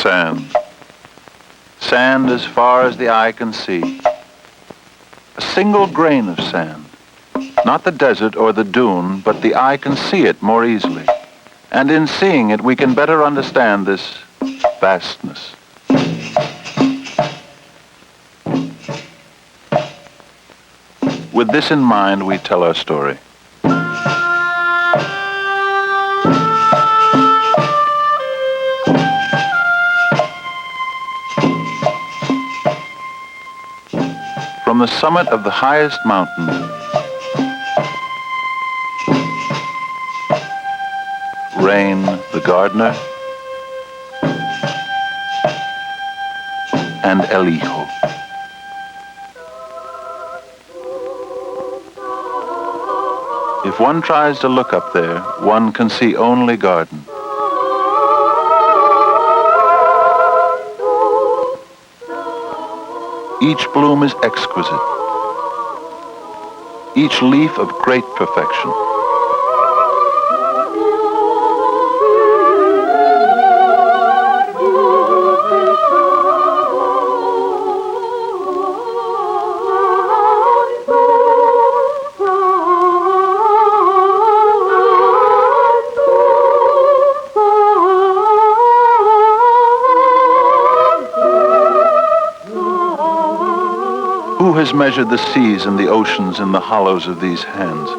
sand. Sand as far as the eye can see. A single grain of sand. Not the desert or the dune, but the eye can see it more easily. And in seeing it, we can better understand this vastness. With this in mind, we tell our story. From the summit of the highest mountain, reign the gardener and El Hijo. If one tries to look up there, one can see only garden. Each bloom is exquisite, each leaf of great perfection. Who has measured the seas and the oceans in the hollows of these hands?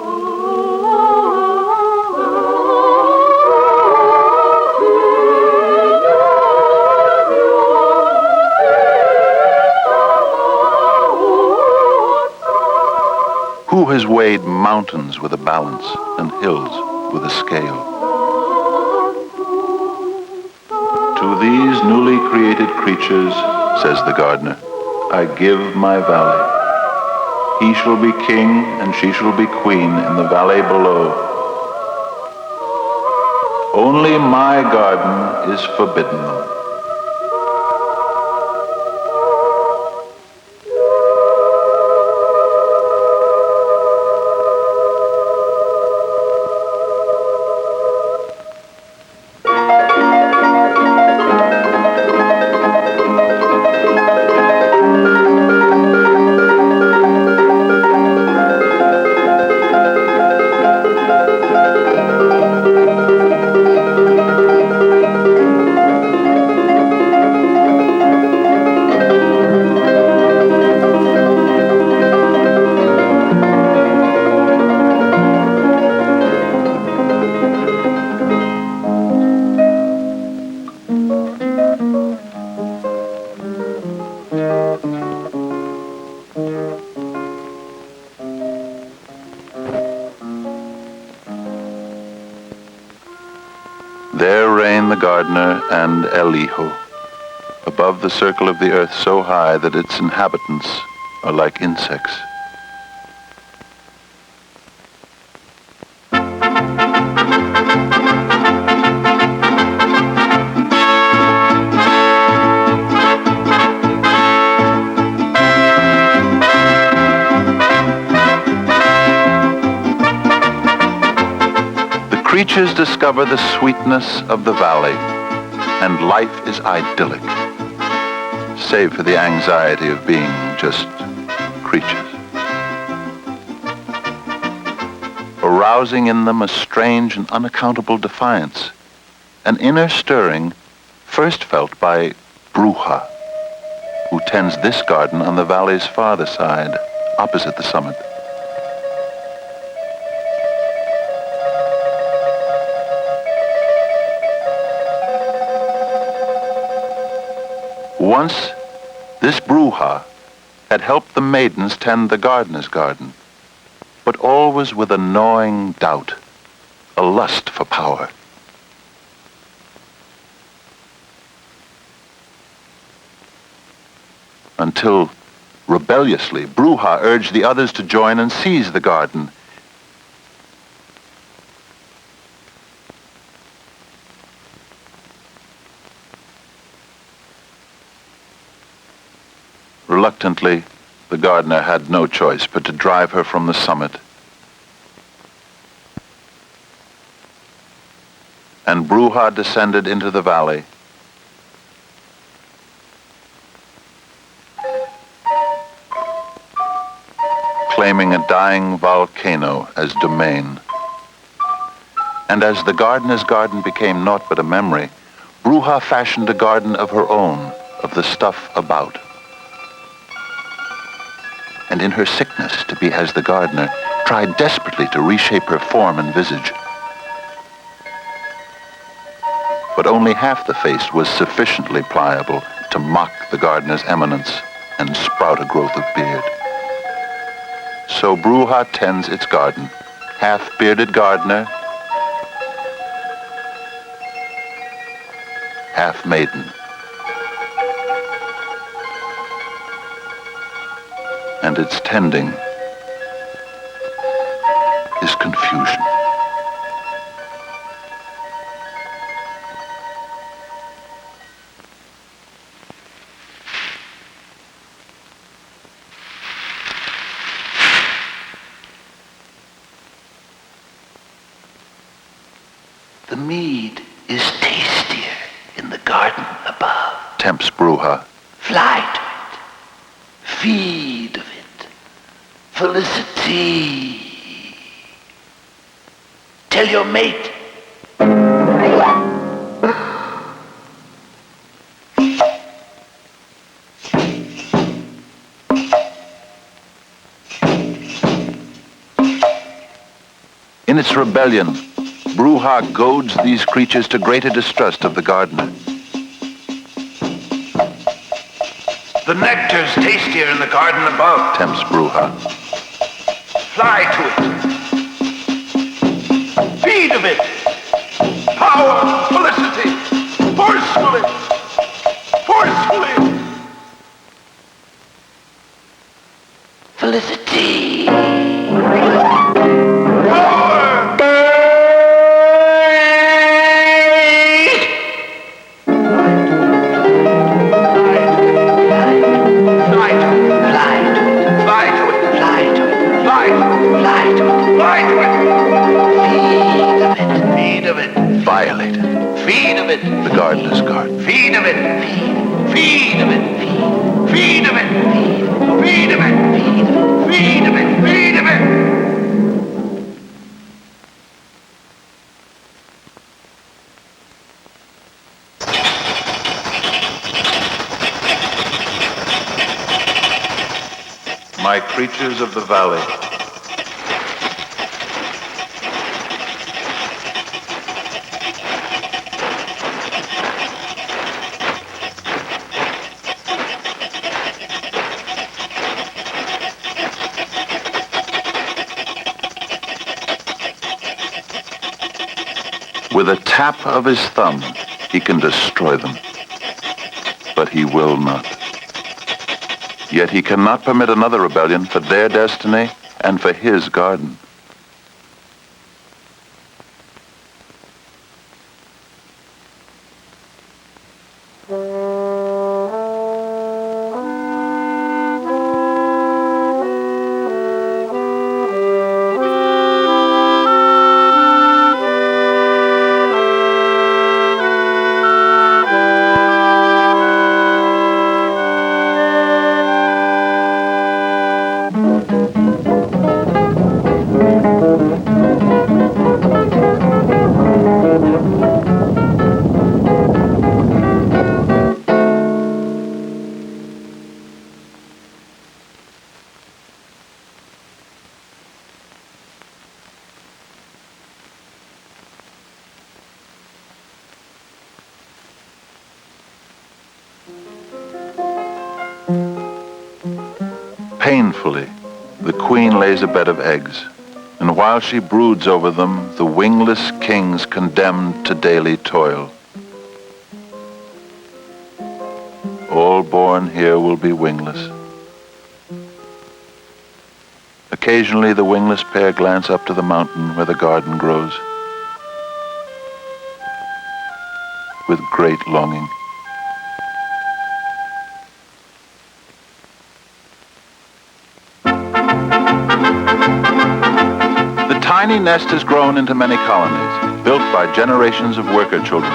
Who has weighed mountains with a balance and hills with a scale? To these newly created creatures, says the gardener, I give my valley. He shall be king and she shall be queen in the valley below. Only my garden is forbidden them. There reign the gardener and El Hijo, above the circle of the earth so high that its inhabitants are like insects. Creatures discover the sweetness of the valley, and life is idyllic, save for the anxiety of being just creatures. Arousing in them a strange and unaccountable defiance, an inner stirring first felt by Bruja, who tends this garden on the valley's farther side, opposite the summit. Once, this Bruja had helped the maidens tend the gardener's garden, but always with a gnawing doubt, a lust for power. Until, rebelliously, Bruja urged the others to join and seize the garden. Reluctantly, the gardener had no choice but to drive her from the summit. And Bruja descended into the valley, claiming a dying volcano as domain. And as the gardener's garden became naught but a memory, Bruja fashioned a garden of her own, of the stuff about. And in her sickness to be as the gardener, tried desperately to reshape her form and visage. But only half the face was sufficiently pliable to mock the gardener's eminence and sprout a growth of beard. So Bruja tends its garden, half-bearded gardener, half-maiden. And its tending is confusion. The mead is tastier in the garden above. Tempts Bruja. Fly to it. Feed of it. Felicity. Tell your mate. In its rebellion, Bruja goads these creatures to greater distrust of the gardener. The nectar's tastier in the garden above. Tempts Bruja. Fly to it. Feed of it. Power, felicity. Forcefully. Forcefully. Felicity. Violated. Feed of it. The gardener's garden. Feed of it. Feed of it. Feed of it. Feed of it. Feed of it. Feed of it. My creatures of the valley. With a tap of his thumb, he can destroy them. But he will not. Yet he cannot permit another rebellion for their destiny and for his garden. Painfully, the queen lays a bed of eggs, and while she broods over them, the wingless king's condemned to daily toil. All born here will be wingless. Occasionally, the wingless pair glance up to the mountain where the garden grows, with great longing. The tiny nest has grown into many colonies, built by generations of worker children.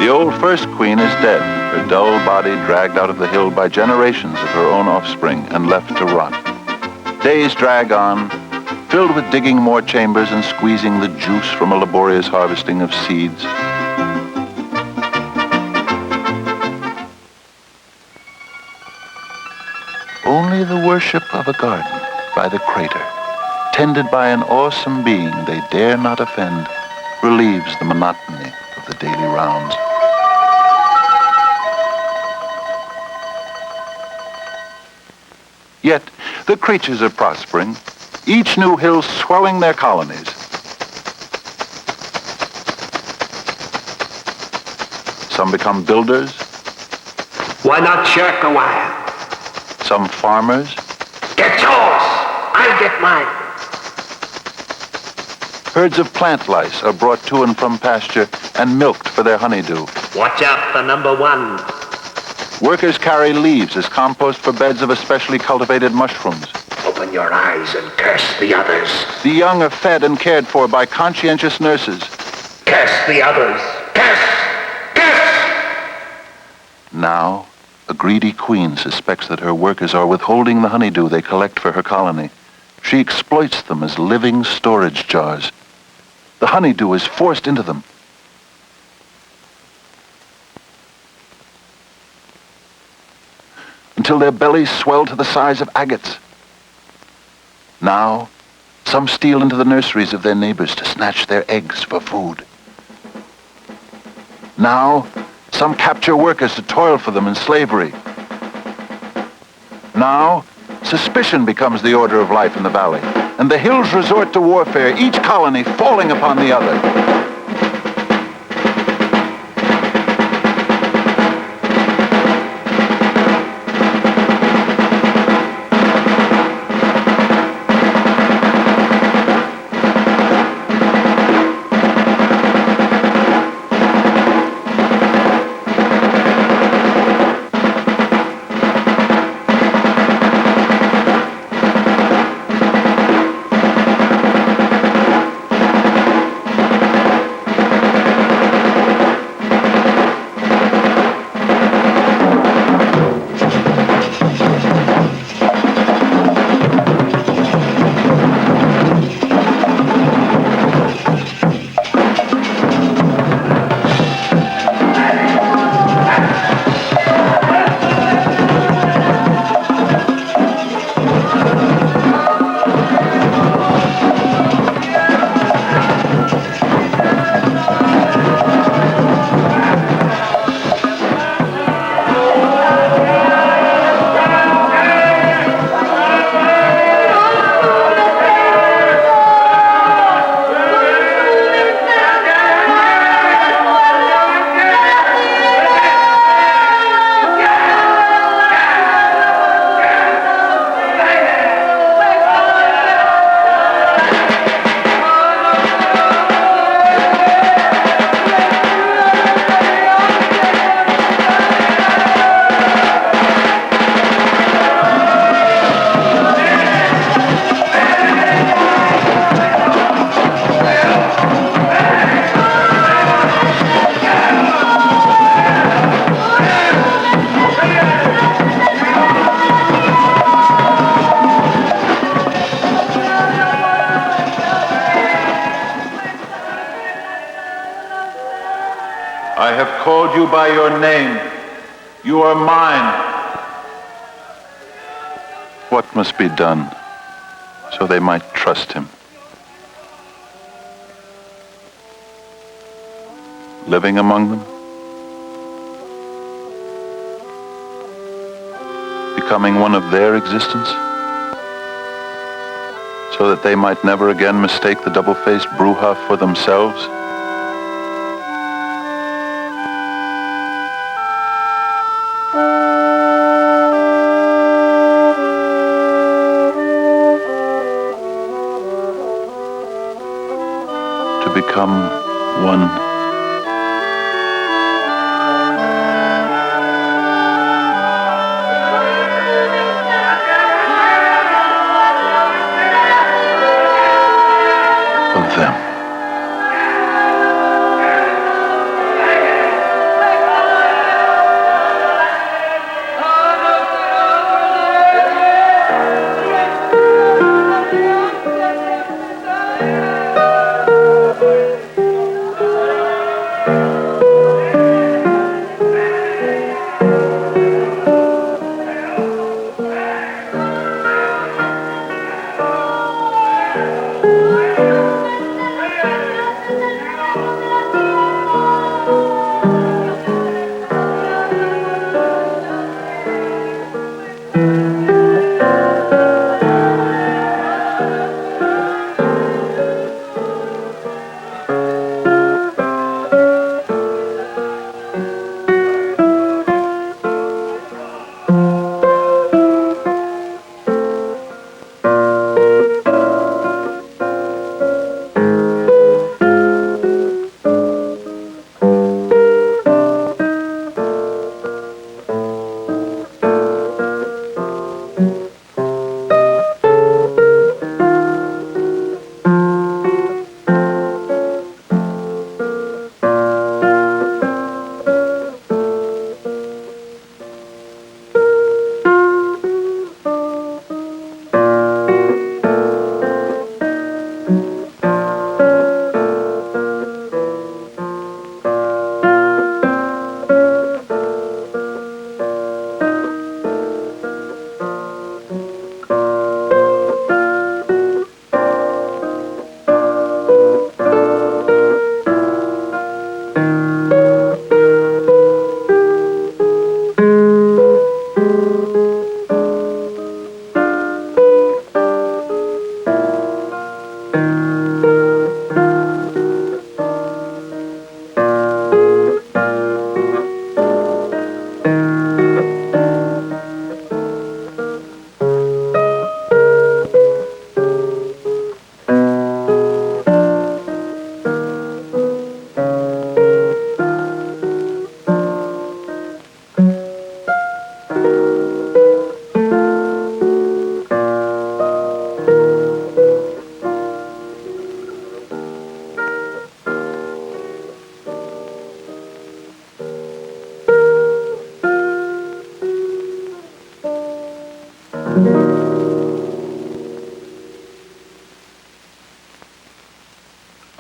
The old first queen is dead, her dull body dragged out of the hill by generations of her own offspring and left to rot. Days drag on, filled with digging more chambers and squeezing the juice from a laborious harvesting of seeds. Only the worship of a garden by the crater, tended by an awesome being they dare not offend, relieves the monotony of the daily rounds. Yet the creatures are prospering, each new hill swelling their colonies. Some become builders. Why not shirk a while? Some farmers. Get yours! I'll get mine. Herds of plant lice are brought to and from pasture and milked for their honeydew. Watch out for number one. Workers carry leaves as compost for beds of especially cultivated mushrooms. Open your eyes and curse the others. The young are fed and cared for by conscientious nurses. Curse the others. Curse! Curse! Now, a greedy queen suspects that her workers are withholding the honeydew they collect for her colony. She exploits them as living storage jars. The honeydew is forced into them. Until their bellies swell to the size of agates. Now, some steal into the nurseries of their neighbors to snatch their eggs for food. Now, some capture workers to toil for them in slavery. Now, suspicion becomes the order of life in the valley, and the hills resort to warfare, each colony falling upon the other. I have called you by your name. You are mine. What must be done so they might trust him? Living among them? Becoming one of their existence? So that they might never again mistake the double-faced Bruja for themselves? To become one. Of them.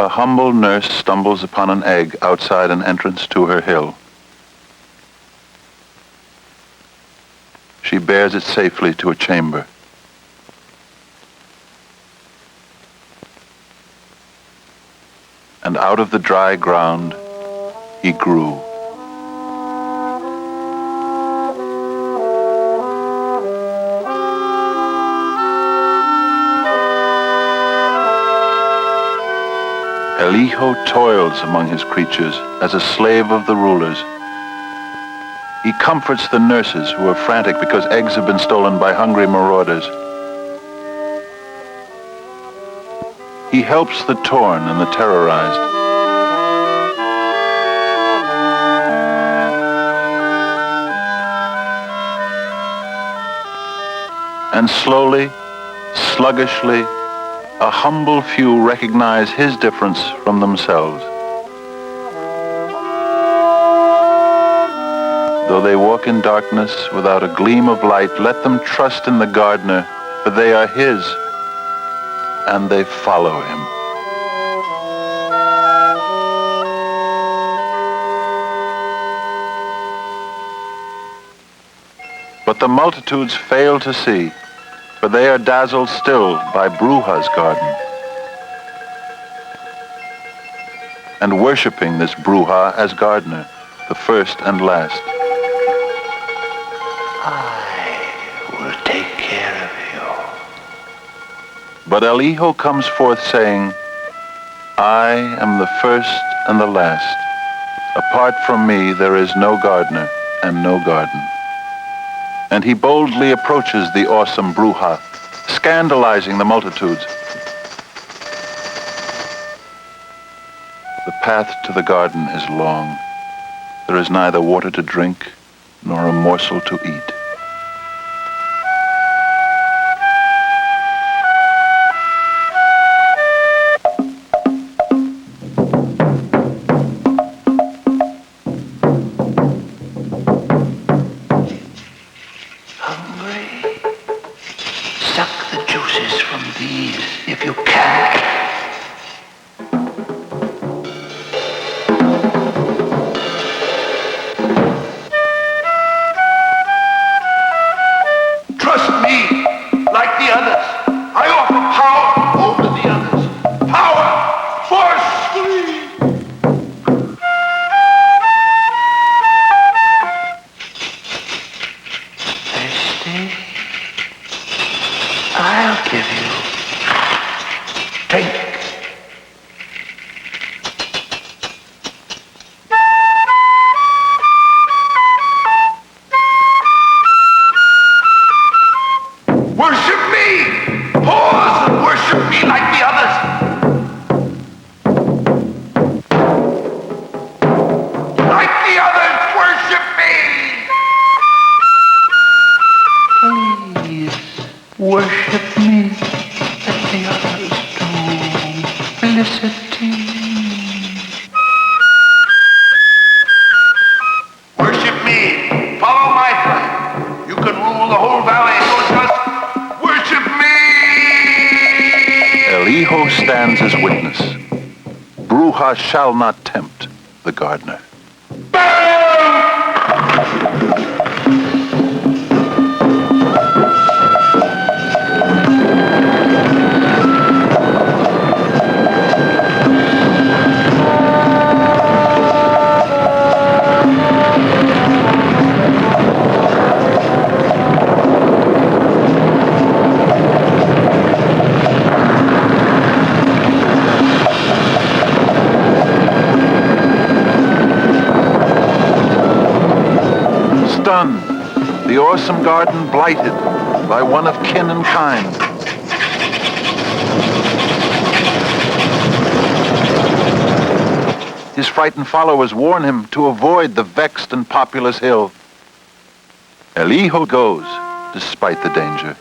A humble nurse stumbles upon an egg outside an entrance to her hill. She bears it safely to a chamber. And out of the dry ground, he grew. Eliho toils among his creatures as a slave of the rulers. He comforts the nurses who are frantic because eggs have been stolen by hungry marauders. He helps the torn and the terrorized. And slowly, sluggishly, a humble few recognize his difference from themselves. Though they walk in darkness without a gleam of light, let them trust in the gardener, for they are his, and they follow him. But the multitudes fail to see, for they are dazzled still by Bruja's garden. And worshiping this Bruja as gardener, the first and last. I will take care of you. But Eliho comes forth saying, I am the first and the last. Apart from me there is no gardener and no garden. And he boldly approaches the awesome Bruja, scandalizing the multitudes. The path to the garden is long. There is neither water to drink nor a morsel to eat. Stands as witness. Bruja shall not tempt the gardener. Stunned, the awesome garden blighted by one of kin and kind. His frightened followers warn him to avoid the vexed and populous hill. Eliho goes, despite the danger,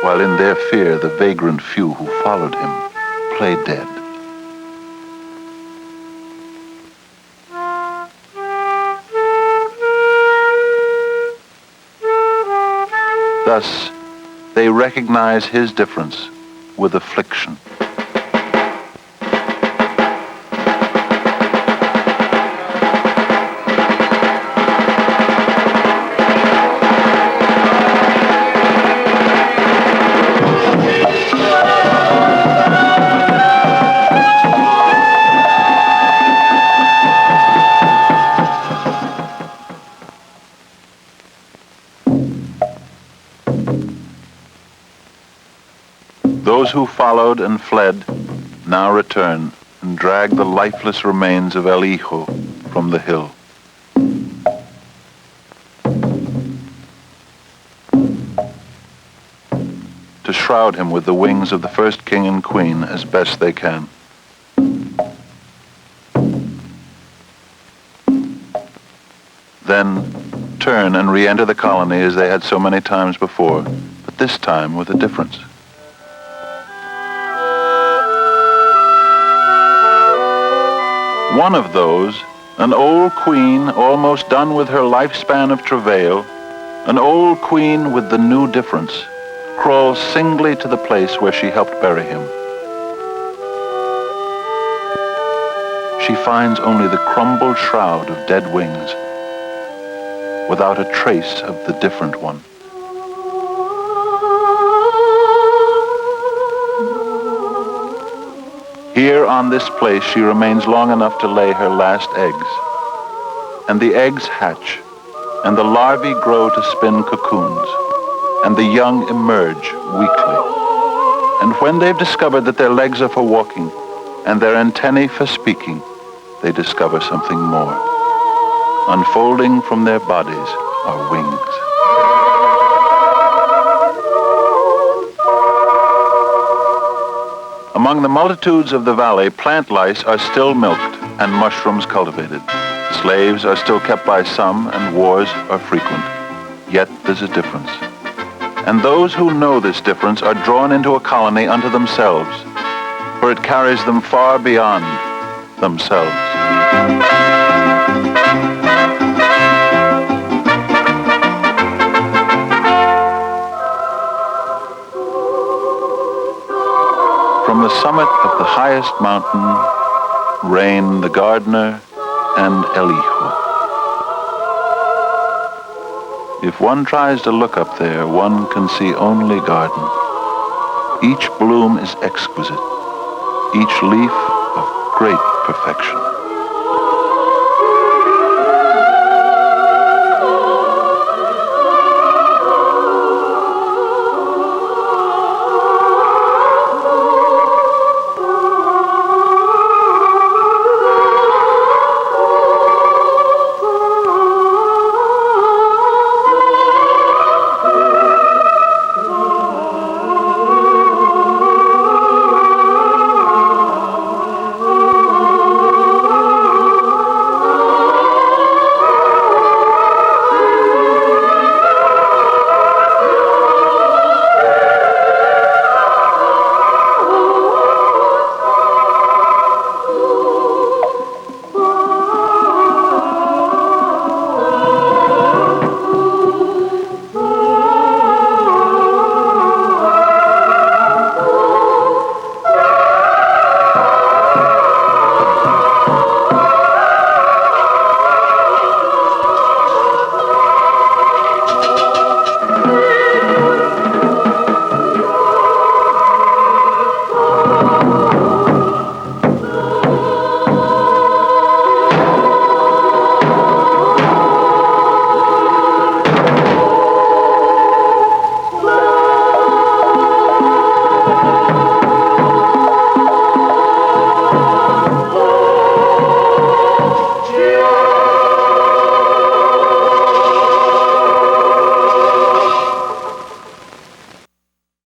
while in their fear the vagrant few who followed him play dead. Thus, they recognize his difference with affliction. Those who followed and fled now return and drag the lifeless remains of El Hijo from the hill. To shroud him with the wings of the first king and queen as best they can. Then turn and re-enter the colony as they had so many times before, but this time with a difference. One of those, an old queen almost done with her lifespan of travail, an old queen with the new difference, crawls singly to the place where she helped bury him. She finds only the crumbled shroud of dead wings, without a trace of the different one. Here on this place she remains long enough to lay her last eggs. And the eggs hatch, and the larvae grow to spin cocoons, and the young emerge weakly. And when they've discovered that their legs are for walking, and their antennae for speaking, they discover something more. Unfolding from their bodies are wings. Among the multitudes of the valley, plant lice are still milked and mushrooms cultivated. Slaves are still kept by some and wars are frequent. Yet there's a difference. And those who know this difference are drawn into a colony unto themselves, for it carries them far beyond themselves. From the summit of the highest mountain reign the gardener and El Hijo. If one tries to look up there, one can see only garden. Each bloom is exquisite, each leaf of great perfection.